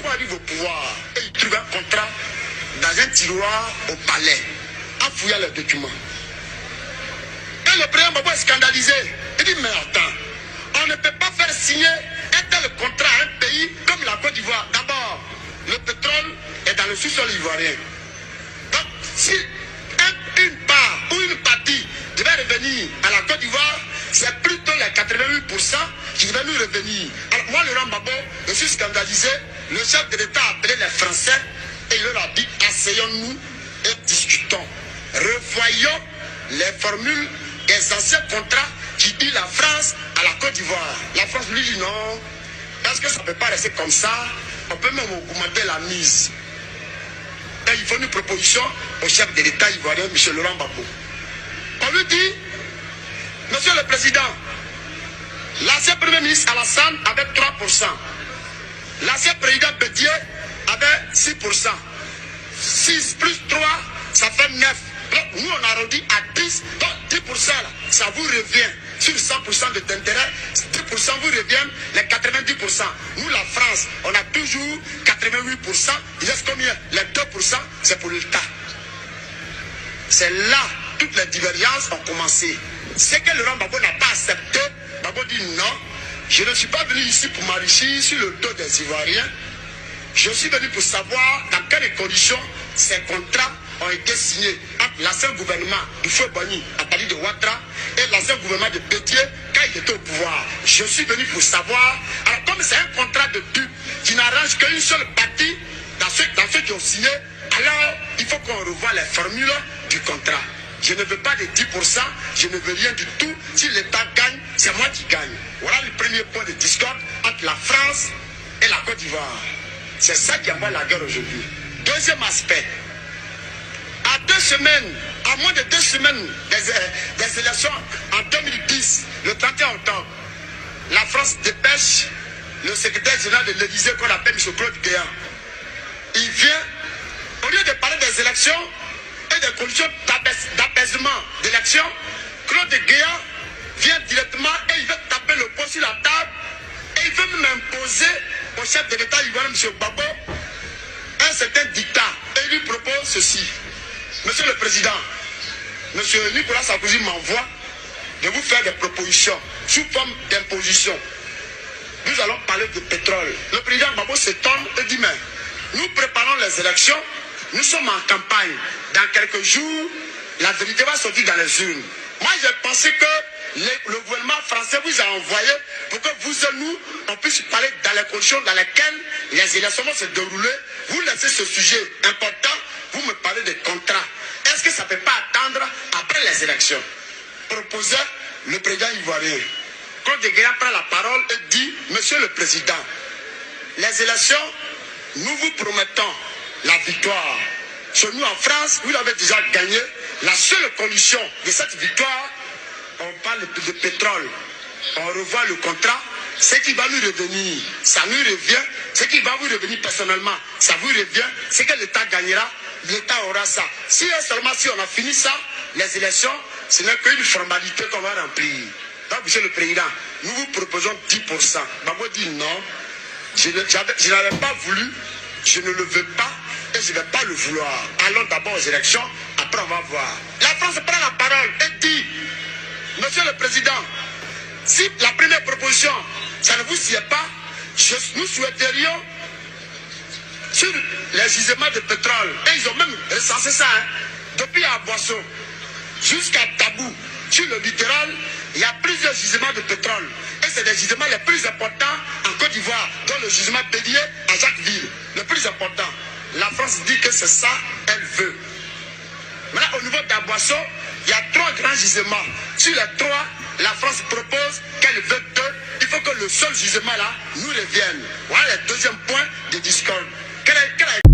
Gbagbo arrive au pouvoir et il trouve un contrat dans un tiroir au palais, en fouillant les documents. Et le président Gbagbo est scandalisé. Il dit, mais attends, on ne peut pas faire signer un tel contrat à un pays comme la Côte d'Ivoire. D'abord, le pétrole est dans le sous-sol ivoirien. Donc, si une part ou une partie devait revenir à la Côte d'Ivoire, c'est plutôt les 88% qui devaient nous revenir. Alors moi, Laurent Gbagbo, je suis scandalisé. Le chef de l'État a appelé les Français et il leur a dit, asseyons-nous et discutons. Revoyons les formules des anciens contrats qui dit la France à la Côte d'Ivoire. La France lui dit non, parce que ça ne peut pas rester comme ça. On peut même augmenter la mise. Et il faut une proposition au chef de l'État ivoirien, M. Laurent Gbagbo. On lui dit, Monsieur le Président, l'ancien Premier ministre Alassane avait 3%. L'ancien président Bédier avait 6%. 6 plus 3, ça fait 9. Donc, nous, on arrondit à 10. Donc, 10%, là, ça vous revient. Sur 100% de d'intérêt, 10% vous revient les 90%. Nous, la France, on a toujours 88%. Il reste combien? Les 2%, c'est pour l'État. C'est là toutes les divergences ont commencé. C'est que Laurent Gbagbo n'a pas accepté. Gbagbo dit non, je ne suis pas venu ici pour m'enrichir sur le dos des Ivoiriens. Je suis venu pour savoir dans quelles conditions ces contrats ont été signés entre l'ancien gouvernement du Feu Boni à Paris de Ouattara et l'ancien gouvernement de Bédier quand il était au pouvoir. Je suis venu pour savoir. Alors comme c'est un contrat de pub qui n'arrange qu'une seule partie dans ceux qui ont signé, alors il faut qu'on revoie les formules du contrat. Je ne veux pas de 10%, je ne veux rien du tout. Si l'État gagne, c'est moi qui gagne. Voilà le premier point de discorde entre la France et la Côte d'Ivoire. C'est ça qui envoie la guerre aujourd'hui. Deuxième aspect. À moins de 2 semaines des élections en 2010, le 31 octobre, la France dépêche le secrétaire général de l'Élysée qu'on appelle M. Claude Guéant. Il vient, au lieu de parler des élections et des conditions d'apaisement d'élections, Claude Guéant vient directement et il veut taper le poing sur la table et il veut même imposer au chef de l'État ivoirien, M. Gbagbo, un certain dictat. Et il lui propose ceci. Monsieur le Président, M. Nicolas Sarkozy m'envoie de vous faire des propositions sous forme d'imposition. Nous allons parler de pétrole. Le président Gbagbo s'étonne et dit, mais nous préparons les élections, nous sommes en campagne. Dans quelques jours, la vérité va sortir dans les urnes. Moi, j'ai pensé que le gouvernement français vous a envoyé pour que vous et nous, on puisse parler dans les conditions dans lesquelles les élections vont se dérouler. Vous laissez ce sujet important, vous me parlez des contrats. Est-ce que ça ne peut pas attendre après les élections? Proposait le président ivoirien. Claude Guéant prend la parole et dit, Monsieur le Président, les élections, nous vous promettons la victoire. Chez nous en France, vous l'avez déjà gagné. La seule condition de cette victoire, on parle de pétrole. On revoit le contrat. Ce qui va nous revenir, ça nous revient. Ce qui va vous revenir personnellement, ça vous revient. Ce que l'État gagnera, l'État aura ça. Si seulement si on a fini ça, les élections, ce n'est qu'une formalité qu'on va remplir. Donc, Monsieur le Président, nous vous proposons 10%. Gbagbo dit non, je n'avais pas voulu, je ne le veux pas et je ne vais pas le vouloir. Allons d'abord aux élections, après on va voir. La France prend la parole et dit, Monsieur le Président, si la première proposition, ça ne vous sied pas, nous souhaiterions sur les gisements de pétrole, et ils ont même recensé ça, hein, depuis à Boisson jusqu'à Tabou, sur le littoral, il y a plusieurs gisements de pétrole. Et c'est des gisements les plus importants en Côte d'Ivoire, dont le gisement Bédier à Jacquesville, le plus important. La France dit que c'est ça, elle veut. Maintenant, au niveau d'Aboisson, il y a 3 grands gisements. Sur les 3, la France propose qu'elle veut 2. Il faut que le seul gisement là nous revienne. Voilà le deuxième point de discorde. Quel est